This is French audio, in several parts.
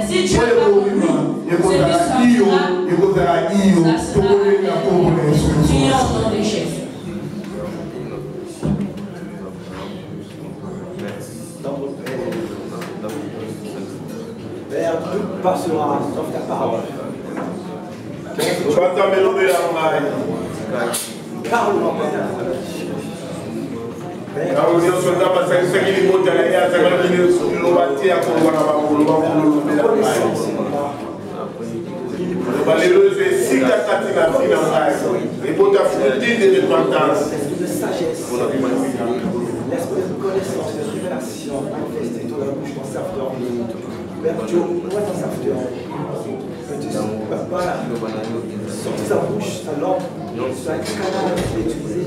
Si Dieu va pour lui, celui ça sera prions au nom de Jésus. Père, tout passera sauf ta parole. Parle-moi, l'esprit de connaissance, de révélation, manifesté dans la bouche de ton serviteur. Père Dieu, moi ton serviteur. Papa, sorti sa bouche, sa langue, soit un canal utilisé.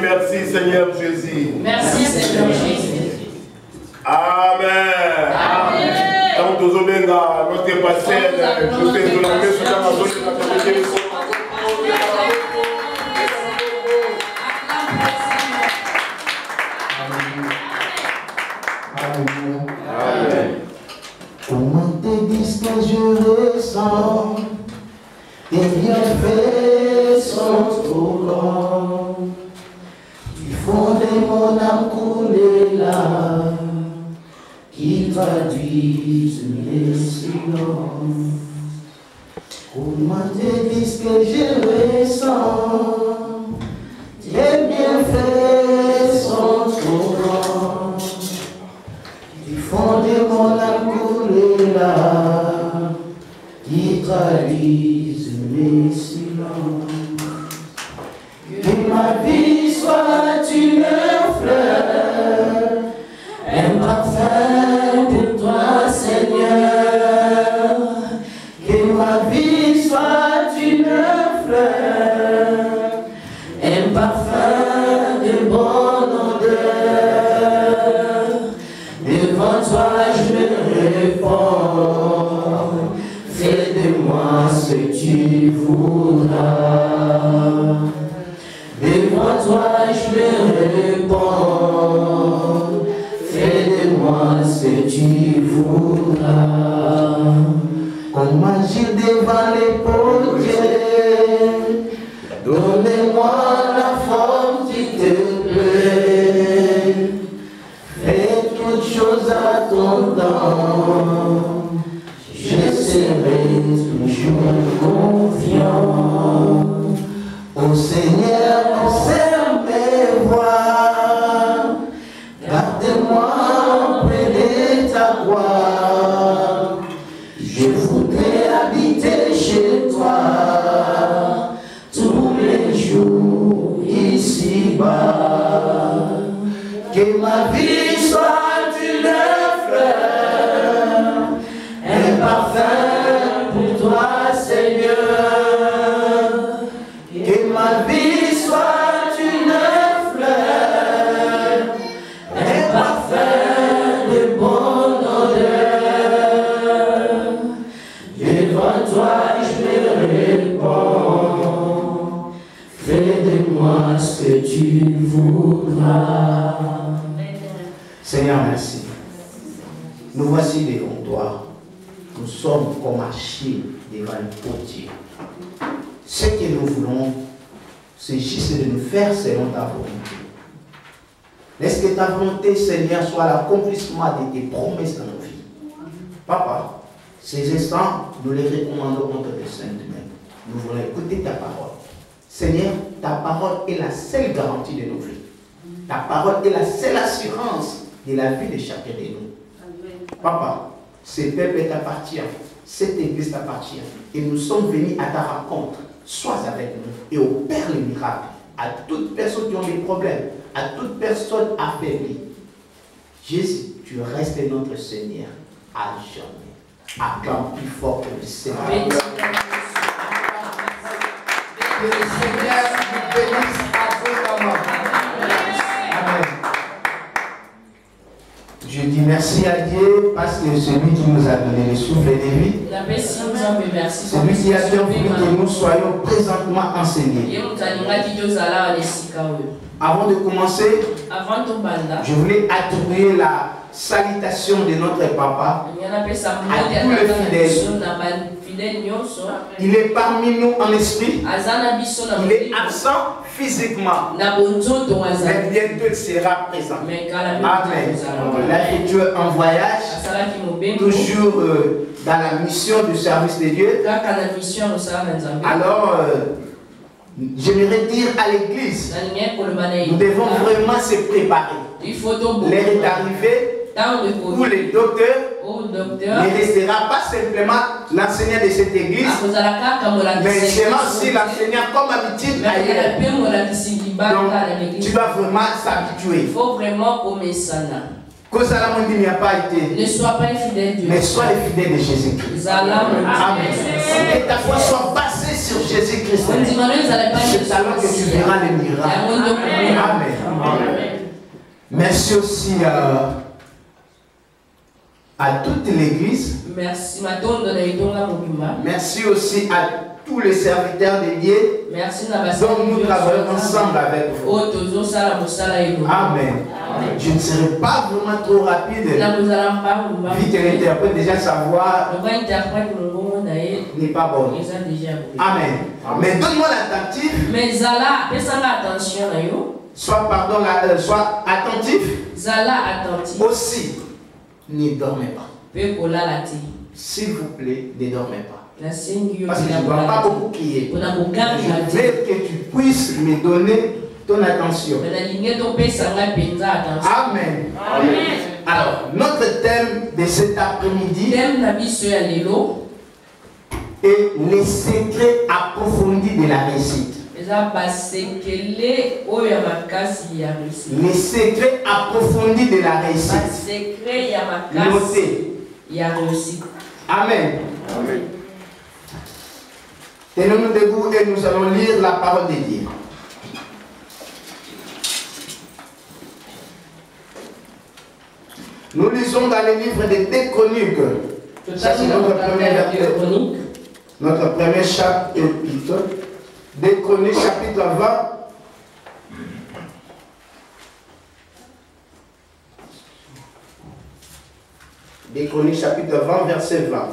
Merci Seigneur Jésus. Merci Seigneur Jésus. Amen. Amen. Quand nous avons notre pasteur, je vais vous demander ce qu'on a besoin de. Comment tes disques je ressens, tes bienfaits sont trop grands. Ils font de mon âme couler là, qui traduisent mes silences. Comment tes disques je ressens, tes bienfaits sont trop grands. Ils font de mon âme couler là, qui traduisent mes silences. Que ma vie soit une fleur, un parfum pour toi, Seigneur. Que ma vie soit une fleur, un parfum de bonne odeur. Devant toi je me réponds, fais de moi ce que tu voudras. Devant toi je me réponds, fais de moi ce que tu voudras. Comme agir devant les portiers, donnez-moi la forme qui te plaît. Fais toutes choses à ton temps, je serai toujours confiant. Ô Seigneur, conserve mes voies, garde-moi près de ta gloire. Je voudrais habiter chez toi tous les jours ici-bas. Que ma vie soit une fleur, un parfum pour toi, Seigneur. Que ma vie soit une fleur, un parfum de bonne odeur. Devant toi je me réponds, fais de moi ce que tu voudras. Seigneur, merci. Nous voici devant toi. Nous sommes comme Achille devant le potier. Ce que nous voulons, c'est juste de nous faire selon ta volonté. Laisse que ta volonté, Seigneur, soit l'accomplissement de tes promesses dans nos vies. Papa, ces instants, nous les recommandons entre tes saintes mains. Nous voulons écouter ta parole. Seigneur, ta parole est la seule garantie de nos vies. Ta parole est la seule assurance de la vie de chacun de nous. Amen. Papa, ce peuple t'appartient, cette église t'appartient, et nous sommes venus à ta rencontre. Sois avec nous et opère les miracles à toutes personnes qui ont des problèmes, à toute personne affaiblie. Jésus, tu restes notre Seigneur à jamais. Acclame plus fort que le Seigneur. Amen. Que le Seigneur vous bénisse abondamment. Amen. Je dis merci à Dieu parce que celui qui nous a donné le souffle de vie, celui qui a permis que nous soyons présentement enseignés. Avant de commencer, je voulais attribuer la salutation de notre papa à tous les fidèles. Il est parmi nous en esprit. Il est absent physiquement. Mais bientôt il sera présent. Amen. Là, tu es en voyage, toujours dans la mission du service de Dieu. Alors, j'aimerais dire à l'église, nous devons vraiment se préparer. L'heure est arrivée où les docteurs ne restera pas simplement l'enseignant de cette église, mais seulement si l'enseignant comme habitude ailleurs. Donc, tu dois vraiment s'habituer. Il faut vraiment aimer ça. N'y a pas été. Ne sois pas infidèle Dieu. Mais sois les fidèles de Jésus-Christ. Amen. Que ta foi soit basée sur Jésus-Christ. C'est alors que tu verras les miracles. Amen. Merci aussi à toute l'église. Merci aussi à tous les serviteurs de Dieu. Donc nous travaillons ensemble avec vous. Amen. Je ne serai pas vraiment trop rapide. Vite l'interprète, déjà sa voix n'est pas bonne. Amen. Mais donne-moi l'attentif. Sois attentif. Aussi, ne dormez pas. S'il vous plaît, ne dormez pas. Parce que je ne dois pas beaucoup crier. Je veux que tu puisses me donner ton attention. Amen. Alors, notre thème de cet après-midi est les secrets approfondis de la réussite. Les secrets approfondis de la réussite. Notez. Amen. Amen. Tenons-nous debout et nous allons lire la parole de Dieu. Nous lisons dans le livre des 2 Chroniques. Ça, c'est notre premier chapitre. 2 Chroniques, chapitre 20. Des Chroniques, chapitre 20, verset 20.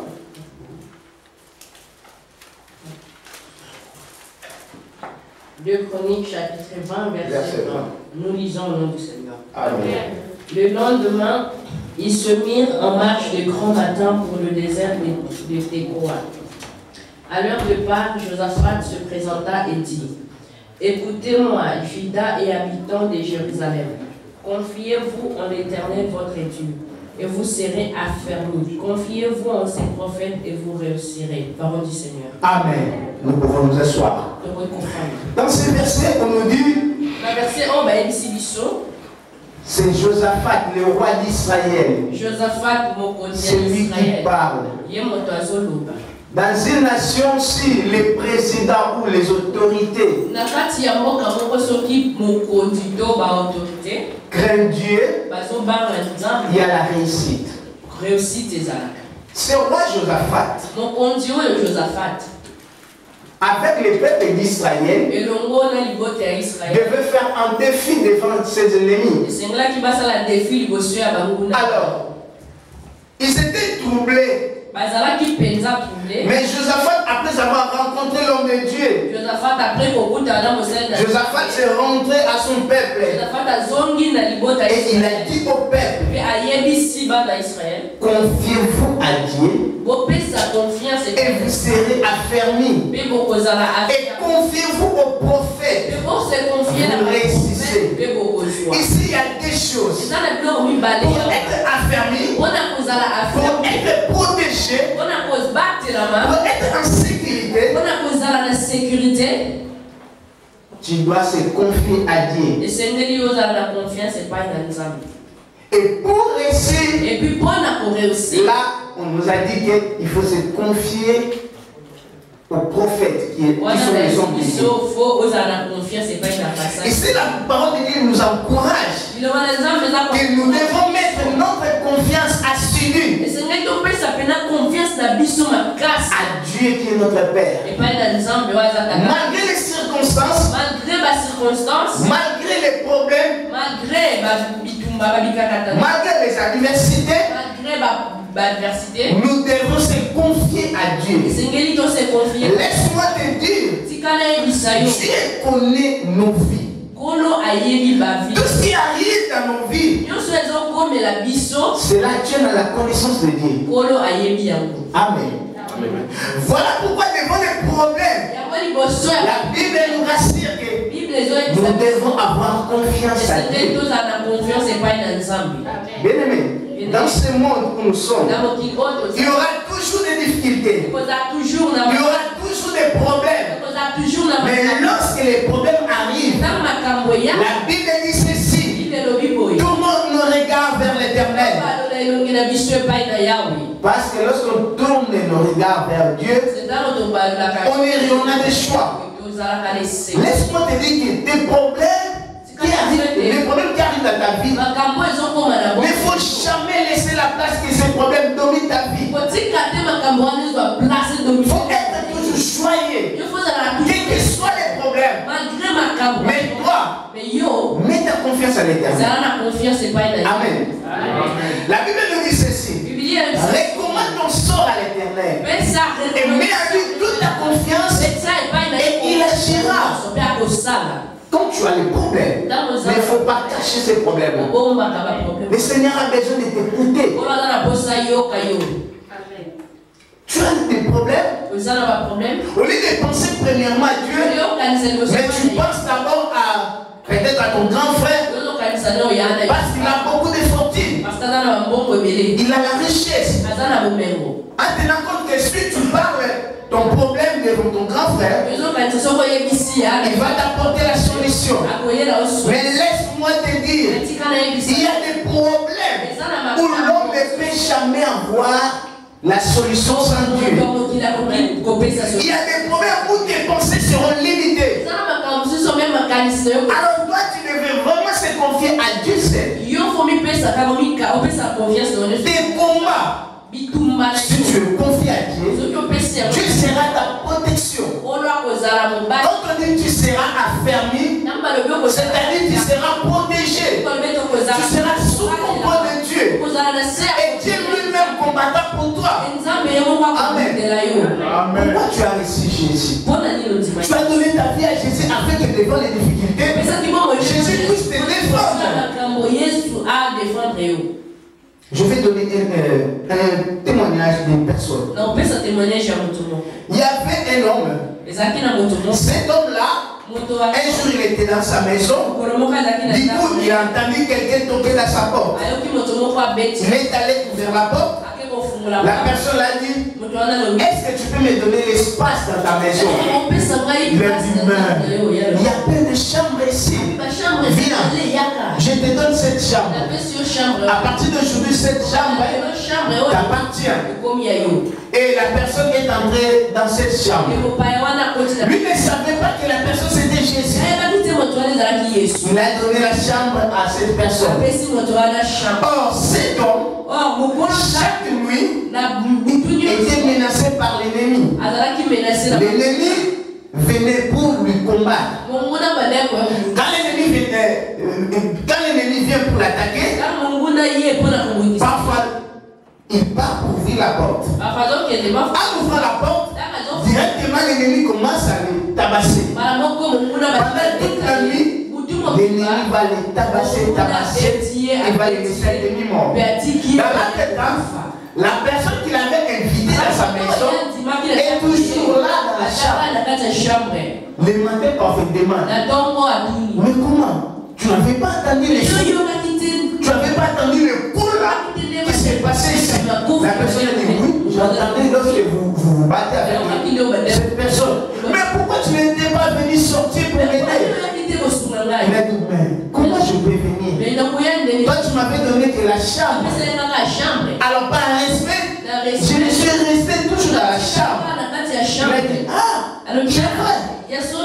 Deux Chroniques, chapitre 20, verset 20. Nous lisons au nom du Seigneur. Amen. Le lendemain, ils se mirent en marche de grand matin pour le désert de Tékoa. À l'heure de Pâques, Josaphat se présenta et dit: Écoutez-moi, Juda et habitants de Jérusalem. Confiez-vous en l'Éternel votre Dieu, et vous serez affermis. Confiez-vous en ses prophètes et vous réussirez. Parole du Seigneur. Amen. Nous pouvons nous asseoir. Dans ce verset, on nous dit, c'est Josaphat, le roi d'Israël. C'est lui qui parle. Dans une nation, si les présidents ou les autorités craignent Dieu, il y a la réussite. Ce roi Josaphat, avec les peuples d'Israël, devait faire un défi devant ses ennemis. Alors, ils étaient troublés. Mais Josaphat, après avoir rencontré l'homme de Dieu, Josaphat s'est rentré à son peuple. Et il a dit au peuple: confiez-vous à Dieu et vous serez affermis. Et confiez-vous aux prophètes, vous réussissez. Ici, il y a des choses pour être affermi, pour être protégé, pour être en sécurité. Tu dois se confier à Dieu. Et pour réussir, là, on nous a dit qu'il faut se confier aux prophètes qui sont les hommes de Dieu. Ici, la parole de Dieu nous encourage que nous devons mettre notre confiance assidue à Dieu qui est notre Père. Malgré les circonstances, malgré les problèmes, malgré les adversités, nous devons se confier à Dieu. Laisse-moi te dire, Dieu connaît nos vies. Tout ce qui arrive dans nos vies, cela tient à la connaissance de Dieu. Amen. Voilà pourquoi devant les problèmes, la Bible nous rassure que nous devons avoir confiance à Dieu. Bien aimé, dans ce monde où nous sommes, il y aura toujours des difficultés, il y aura toujours des problèmes. Mais lorsque les problèmes arrivent, la Bible dit ceci: tournons nos regards vers l'Éternel. Parce que lorsqu'on tourne nos regards vers Dieu, on a des choix. Laisse-moi te dire que des problèmes qui arrivent dans ta vie, il ne faut jamais laisser la place que ces problèmes dominent ta vie. Il faut être toujours joyeux, quels que soient les problèmes. Mais toi, mets ta confiance à l'Éternel. Amen. La Bible nous dit ceci: recommande ton sort à l'Éternel et mets à lui toute ta confiance et il agira. Quand tu as les problèmes, mais il ne faut pas cacher ces problèmes. Le Seigneur a besoin de t'écouter. Tu as des problèmes. Au lieu de penser premièrement à Dieu, mais tu penses d'abord à peut-être à ton grand frère, parce qu'il a beaucoup de fortune, il a la richesse. En tenant compte que si tu parles ton problème devant ton grand frère, il va t'apporter la solution. Mais laisse-moi te dire, il y a des problèmes où l'homme ne peut jamais avoir la solution sans Dieu. Il y a des problèmes où tes pensées seront limitées. Alors toi, tu devais vraiment se confier à Dieu seul. Tes combats, si tu le confies à Dieu, Dieu sera ta protection. Quand on dit tu seras affermi, c'est-à-dire tu seras protégé. Tu seras sous contrôle de Dieu. Et Dieu lui-même combattra pour toi. Amen. Pourquoi tu as reçu Jésus? Tu as donné ta vie à Jésus afin que devant les difficultés, Jésus puisse te défendre. Je vais donner un témoignage d'une personne. Il y avait un homme. Cet homme-là, un jour il était dans sa maison. Du coup, il a entendu quelqu'un toquer dans sa porte. Il est allé vers la porte. La personne l'a dit: est-ce que tu peux me donner l'espace dans ta maison? Il a dit: mais il y a plein de chambres ici. Viens, je te donne cette chambre. À partir d'aujourd'hui, cette chambre t'appartient. Et la personne est entrée dans cette chambre. Lui ne savait pas que la personne c'était Jésus. Il a donné la chambre à cette personne. Or, cet homme, chaque nuit, était menacé par l'ennemi. L'ennemi venait pour lui combattre. Quand l'ennemi vient pour l'attaquer, parfois il part pour ouvrir la porte. En ouvrant la porte, directement l'ennemi commence à le tabasser. Pendant toute la nuit, l'ennemi va le tabasser, il va le laisser demi-mort. Dans l'entretemps, la personne qu'il avait invitée dans sa maison est toujours là dans la chambre. Le matin parfaitement. Mais comment? Tu n'avais pas entendu les choses. Tu n'avais pas entendu le coup là qui s'est passé ici. La personne a dit: oui, j'entendais lorsque vous vous battez avec cette personne. Mais pourquoi tu n'étais pas venu sortir pour m'aider? Il a dit: mais comment je peux venir? Toi tu m'avais donné que la chambre. Alors par respect, je suis resté toujours dans la chambre. Il a dit: ah, c'est vrai.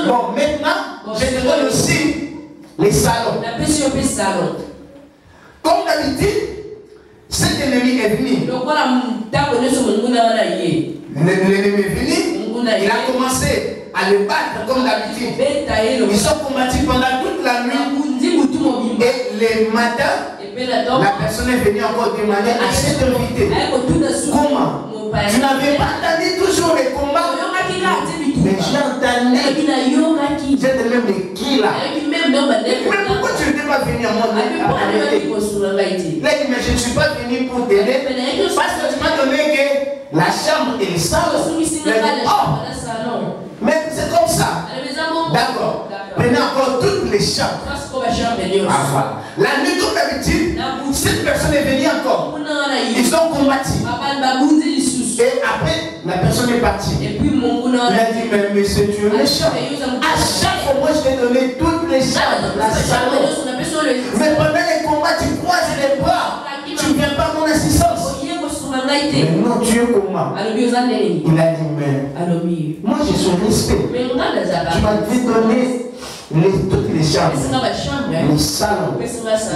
Bon, maintenant, je te donne aussi les salons. Comme d'habitude, cet ennemi est venu. L'ennemi est venu, il a commencé à à le battre comme d'habitude. Ils ont combattu pendant toute la nuit. Et le matin, la personne est venue encore demander à cet invité. Comment? Tu n'avais pas entendu toujours les combats? Mais j'ai entendu. J'ai de même de qui là? Mais pourquoi tu n'étais pas venu à moi? Là, il dit, mais je ne suis pas venu pour t'aider. Parce que tu m'as donné que la chambre est sale. Mais c'est comme ça. D'accord. Prenez encore toutes les chambres. La nuit, comme d'habitude, cette personne est venue encore. Ils ont combattu. Et après, la personne est partie. Il a dit, mais monsieur, tu es méchant. À chaque fois, moi, je t'ai donné toutes les chambres. La salon. Mais pendant les combats, tu croises les bras. Tu ne viens pas à mon assistance. Mais non, tu es comment? Il a dit, mais moi, j'ai son respect. Tu m'as donné toutes les chambres, les salons.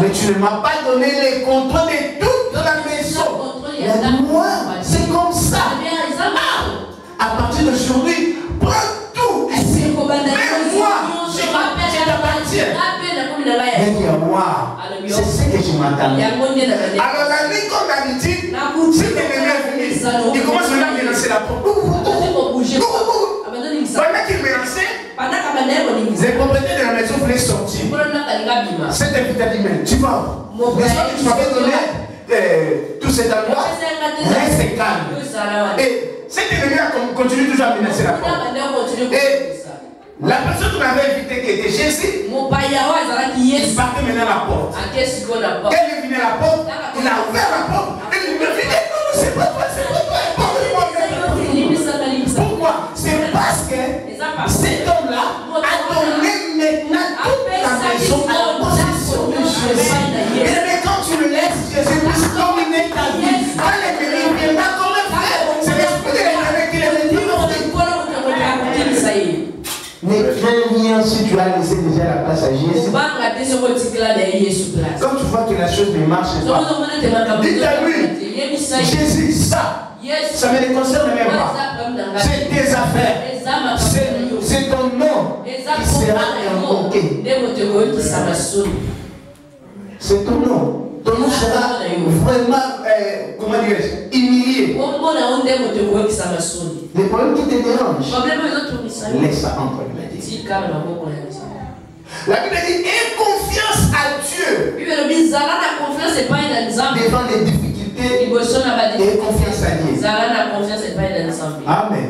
Mais tu ne m'as pas donné les contrôles de toute la maison. Il a dit, moi, c'est comme ça. À partir d'aujourd'hui, prends tout ici. Mais moi, je t'appartiens. Il a dit, waouh, c'est ce que je m'attendais. Alors la nuit, comme d'habitude, si tu es venu, il commence à menacer la porte. Pendant qu'il menaçait, les propriétaires de la maison voulaient sortir. Cet invité a dit, mais tu vas, n'est-ce pas que tu m'avais donné tout cet endroit? Reste calme. Et cet ennemi continue toujours à menacer la porte. Et la personne qui m'avait invité, qui était Jésus, il partait maintenant à la porte. Quand il est venu à la porte, il a ouvert la porte. Et il me dit, non, c'est pas toi, c'est pas toi. Pourquoi? C'est parce que cet homme-là a donné maintenant toute la maison à la possession de Jésus. Et quand tu le laisses, Jésus puisse dominer ta vie. Quand l'ennemi viendra comme un frère, c'est l'esprit de l'ennemi qui est venu. Mais viens si tu as laissé déjà la place à Jésus. Quand tu vois que la chose ne marche pas, dis à lui, Jésus, ça ne me concerne même pas. C'est tes affaires. C'est ton nom qui sera invoqué. C'est ton nom. Ton nom sera vraiment, comment dirais-je, humilié. Les problèmes qui te dérangent, laisse ça entre les mains. La Bible dit, aie confiance à Dieu. Devant les difficultés, aie confiance à Dieu. Amen.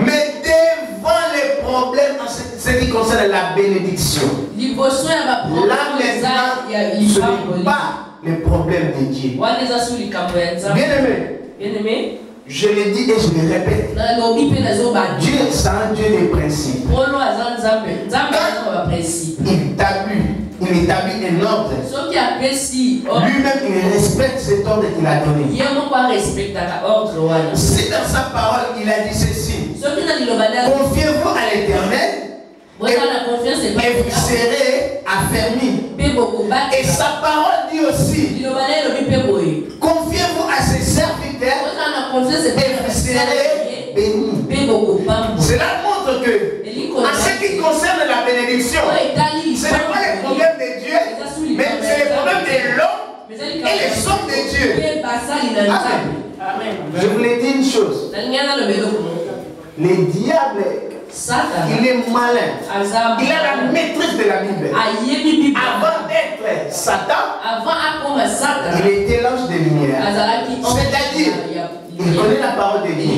Mais devant les problèmes, en ce qui concerne la bénédiction, là maintenant, ce n'est pas le problème de Dieu. Bien-aimé, je le dis et je le répète. Dieu est un Dieu des principes. Il établit un ordre. Lui-même, il respecte cet ordre qu'il a donné. Si dans sa parole, il a dit ceci, confiez-vous à l'Éternel et vous serez affermis. Et sa parole dit aussi, confiez-vous à ses serviteurs et vous serez bénis. Cela montre que, en ce qui concerne la bénédiction, ce n'est pas le problème de Dieu, mais c'est le problème de l'homme et les hommes de Dieu. Amen. Je voulais dire une chose. Le diable, il est malin. Il a la maîtrise de la Bible. Avant d'être Satan, il était l'ange de lumière. C'est-à-dire, il connaît la parole de Dieu.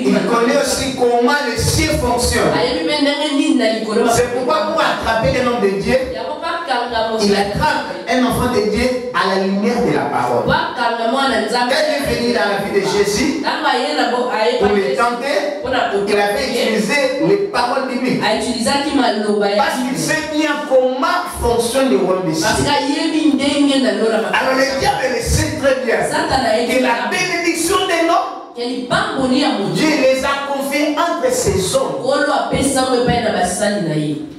Il connaît aussi comment le ciel fonctionne. C'est pourquoi pour attraper un homme de Dieu, il attrape un enfant de Dieu à la lumière de la parole. Quand il est venu dans la vie de Jésus, pour le tenter, il avait utilisé les paroles bibliques. Parce qu'il sait bien comment fonctionne le royaume des cieux. Alors le diable le sait très bien que la bénédiction de l'homme, Dieu les a confiés entre ses hommes.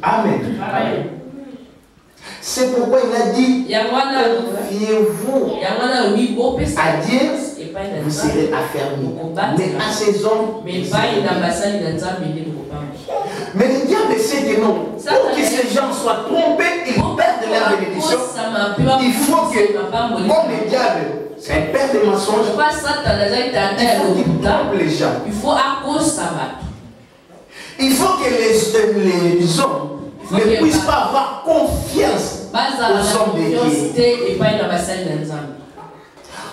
Amen. C'est pourquoi il a dit, confiez-vous à Dieu, vous serez affermis. Mais à ces hommes, que non, pour que ces gens soient trompés et perdent leur bénédiction, il faut que, comme le diable, c'est un père de mensonges, il faut qu'il trompe les gens. Il faut que les hommes ne puissent pas avoir confiance aux hommes de Dieu.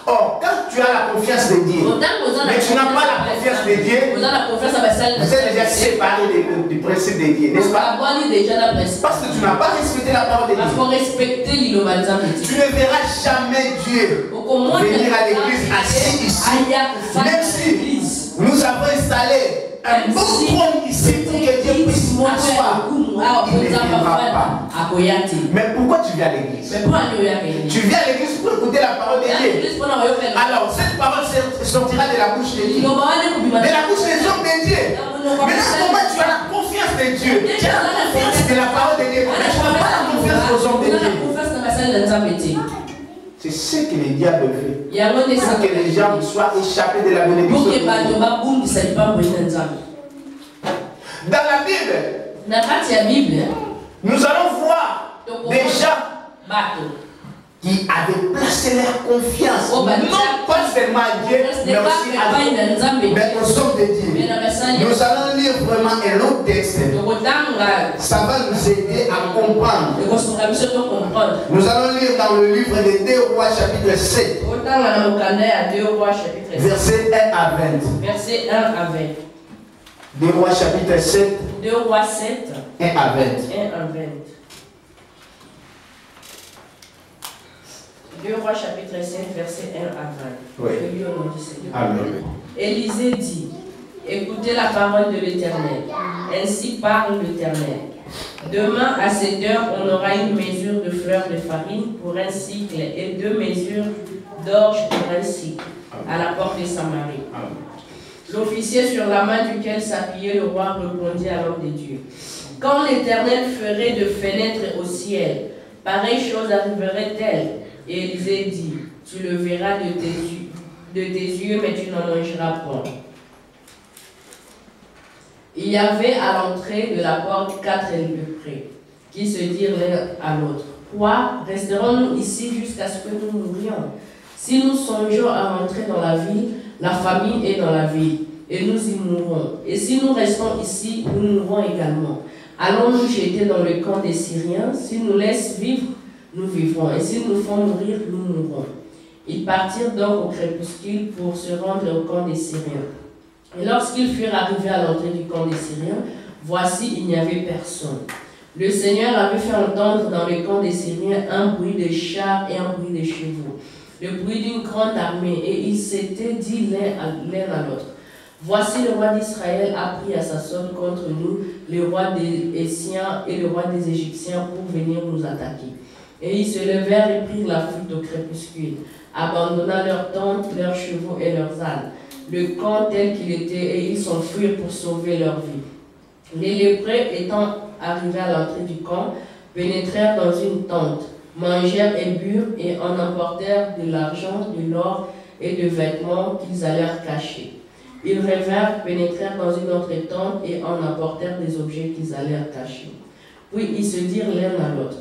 Or, quand tu as la confiance de Dieu, mais tu n'as pas la confiance de Dieu, vous êtes déjà séparé du principe de Dieu, n'est-ce pas? Parce que tu n'as pas respecté la parole de Dieu. Tu ne verras jamais Dieu venir à l'église assis ici, même si nous avons installé un bon trône ici pour que Dieu puisse m'asseoir. Il ne viendra pas. Mais pourquoi tu viens à l'église? Tu viens à l'église pour écouter la parole de Dieu. Alors, cette parole sortira de la bouche de Dieu, de la bouche des hommes de Dieu. Maintenant, comment tu as la confiance de Dieu? Tu as la confiance de la parole de Dieu, mais tu n'as pas la confiance aux hommes de Dieu. C'est ce que le diable fait. Pour que les gens soient échappés de la bénédiction. Dans la Bible, nous allons voir des gens qui avaient placé leur confiance, non pas seulement à Dieu, mais aussi aux hommes de Dieu. Nous allons lire vraiment un autre texte. Ça va nous aider à comprendre. Nous allons lire dans le livre de 2 Rois chapitre 7, verset 1 à 20. Verset 1 à 20. 2 Rois chapitre 7, 2 Rois 7, 1 à 20. 1 à 20. 2 Rois chapitre 7, verset 1 à 20. Oui. Je lis au nom du Seigneur. Amen. Élisée dit, écoutez la parole de l'Éternel. Ainsi parle l'Éternel. Demain à cette heure, on aura une mesure de fleurs de farine pour un cycle et 2 mesures d'orge pour un cycle à la porte de Samarie. L'officier sur la main duquel s'appuyait le roi répondit à l'homme de Dieu. Quand l'Éternel ferait de fenêtres au ciel, pareille chose arriverait-elle? Et Élisée dit, tu le verras de tes yeux, mais tu n'en mangeras point. Il y avait à l'entrée de la porte 4 lépreux qui se dirent l'un à l'autre. Quoi? Resterons-nous ici jusqu'à ce que nous mourions? Si nous songeons à rentrer dans la ville, la famille est dans la ville, et nous y mourrons. Et si nous restons ici, nous mourrons également. Allons-nous jeter dans le camp des Syriens? S'ils nous laissent vivre, nous vivrons, et s'ils nous font mourir, nous mourrons. Ils partirent donc au crépuscule pour se rendre au camp des Syriens. Et lorsqu'ils furent arrivés à l'entrée du camp des Syriens, voici, il n'y avait personne. Le Seigneur avait fait entendre dans le camp des Syriens un bruit de chars et un bruit de chevaux, le bruit d'une grande armée, et ils s'étaient dit l'un à l'autre. Voici le roi d'Israël a pris à sa solde contre nous, le roi des Essiens et le roi des Égyptiens pour venir nous attaquer. Et ils se levèrent et prirent la fuite au crépuscule, abandonnant leurs tentes, leurs chevaux et leurs ânes, le camp tel qu'il était, et ils s'enfuirent pour sauver leur vie. Les lépreux étant arrivés à l'entrée du camp, pénétrèrent dans une tente, mangèrent et burent, et en emportèrent de l'argent, de l'or et de vêtements qu'ils allèrent cacher. Ils revinrent, pénétrèrent dans une autre tente et en apportèrent des objets qu'ils allèrent cacher. Puis ils se dirent l'un à l'autre,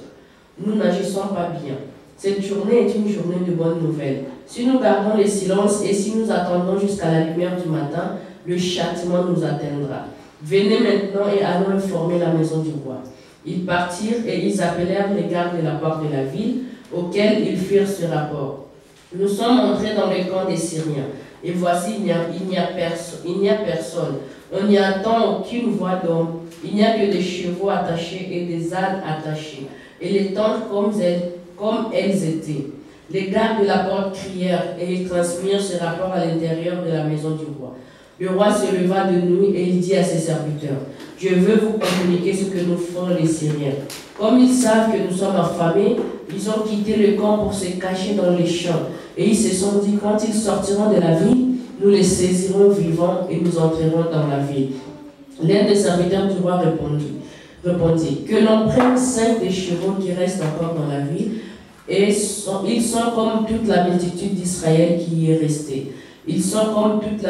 nous n'agissons pas bien. Cette journée est une journée de bonnes nouvelles. Si nous gardons le silence et si nous attendons jusqu'à la lumière du matin, le châtiment nous atteindra. Venez maintenant et allons informer la maison du roi. Ils partirent et ils appelèrent les gardes de la porte de la ville, auxquels ils firent ce rapport. Nous sommes entrés dans le camp des Syriens, et voici, il n'y a personne. On n'y entend aucune voix d'homme. Il n'y a que des chevaux attachés et des ânes attachés, et les tentes comme elles étaient. Les gardes de la porte crièrent, et ils transmirent ce rapport à l'intérieur de la maison du roi. Le roi se leva de nuit et il dit à ses serviteurs, « Je veux vous communiquer ce que nous font les Syriens. Comme ils savent que nous sommes affamés, ils ont quitté le camp pour se cacher dans les champs. Et ils se sont dit, quand ils sortiront de la ville, nous les saisirons vivants et nous entrerons dans la ville. » L'un des serviteurs du roi répondit, « Que l'on prenne 5 des chevaux qui restent encore dans la ville, et ils sont comme toute la multitude d'Israël qui y est restée. Ils sont comme toute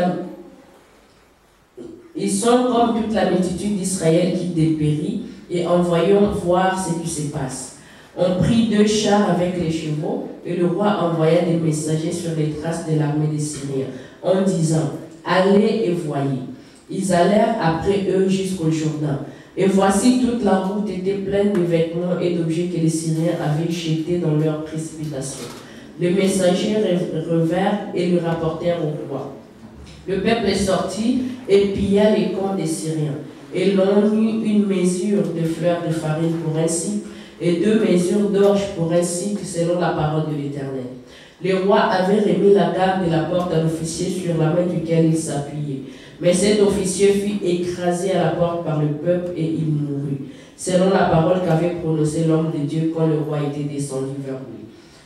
la multitude d'Israël qui dépérit, et envoyons voir ce qui se passe. On prit 2 chars avec les chevaux, et le roi envoya des messagers sur les traces de l'armée des Syriens, en disant, allez et voyez. Ils allèrent après eux jusqu'au Jourdain. Et voici, toute la route était pleine de vêtements et d'objets que les Syriens avaient jetés dans leur précipitation. Les messagers revinrent et le rapportèrent au roi. Le peuple sortit et pilla les camps des Syriens. Et l'on eut une mesure de fleurs de farine pour un cycle et 2 mesures d'orge pour un cycle selon la parole de l'Éternel. Le roi avait remis la garde de la porte à l'officier sur la main duquel il s'appuyait. Mais cet officier fut écrasé à la porte par le peuple et il mourut, selon la parole qu'avait prononcée l'homme de Dieu quand le roi était descendu vers lui.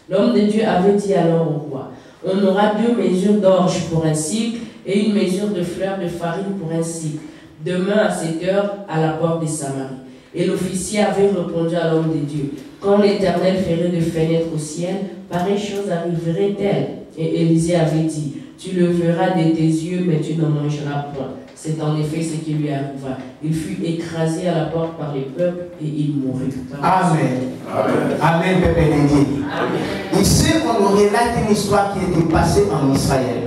L'homme de Dieu avait dit alors au roi, on aura 2 mesures d'orge pour un cycle et une mesure de fleurs de farine pour un cycle, demain à 7 heures à la porte de Samarie. Et l'officier avait répondu à l'homme de Dieu, quand l'Éternel ferait de fenêtres au ciel, pareille chose arriverait-elle? Et Élisée avait dit, tu le verras de tes yeux, mais tu n'en mangeras point. C'est en effet ce qui lui arriva. Il fut écrasé à la porte par les peuples et il mourut. Amen. Amen, Pépé Dédié. Ici, on nous relate une histoire qui est passée en Israël.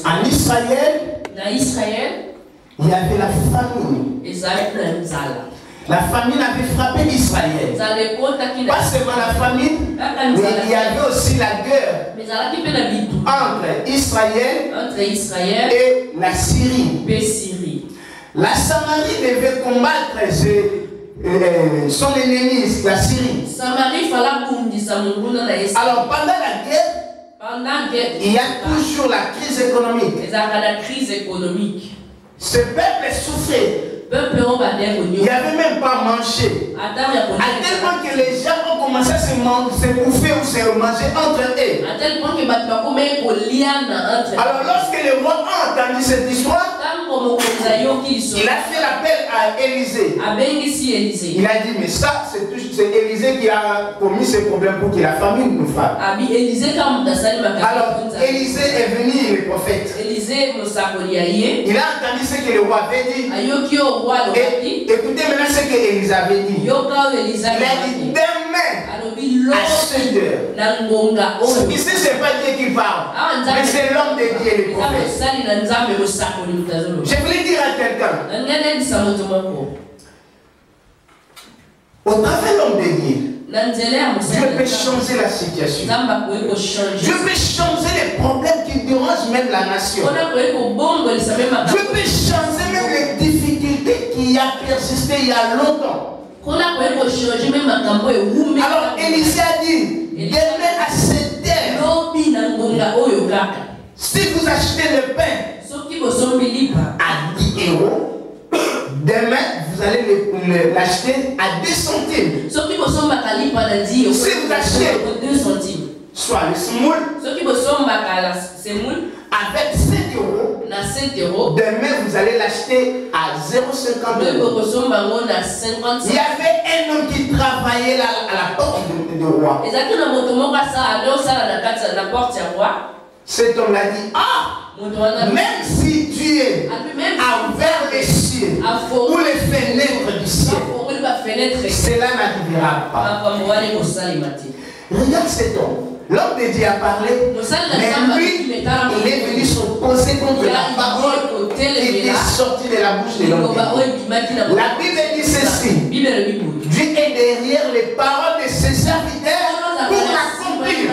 En Israël, il y avait la famine. La famine avait frappé l'Israël. Pas seulement la famine, mais il y avait aussi la guerre entre Israël et la Syrie. La Samarie devait combattre son ennemi, la Syrie. Alors pendant la guerre, il y a toujours la crise économique. Ce peuple souffrait. Il n'y avait même pas mangé. À tel point que les gens ont commencé à se bouffer ou se manger entre eux. Alors lorsque le roi a entendu cette histoire, il a fait l'appel à Élisée. Il a dit, mais ça, c'est Élisée qui a commis ce problème pour que la famine nous frappe. Alors Élisée est venu, le prophète. Il a entendu ce que le roi avait dit. Et écoutez maintenant ce que Élisée avait dit. Il a dit demain à 7 heures. Ici, ce n'est pas Dieu qui parle, mais c'est l'homme de Dieu, le prophète. Je voulais dire à quelqu'un, au travers de l'homme de Dieu, Dieu peut changer la situation. Dieu peut changer les problèmes qui dérangent même la nation. Dieu peut changer même les difficultés qui ont persisté il y a longtemps. Alors Élisée a dit, demain à 7 heures, si vous achetez le pain à 10 euros, demain vous allez l'acheter à 2 centimes. Si vous achetez 2 centimes, soit le semoule, avec 7 euros, demain vous allez l'acheter à 0,50 euros. Il y avait un homme qui travaillait à la porte du roi. Cet homme l'a dit, même si Dieu a ouvert les cieux ou les fenêtres du ciel, cela n'arrivera pas. Regarde cet homme. L'homme de Dieu a parlé, mais lui, il est venu s'opposer contre la parole qui était sortie de la bouche de l'homme. La Bible dit ceci, Dieu est derrière les paroles de ses serviteurs pour l'accomplir.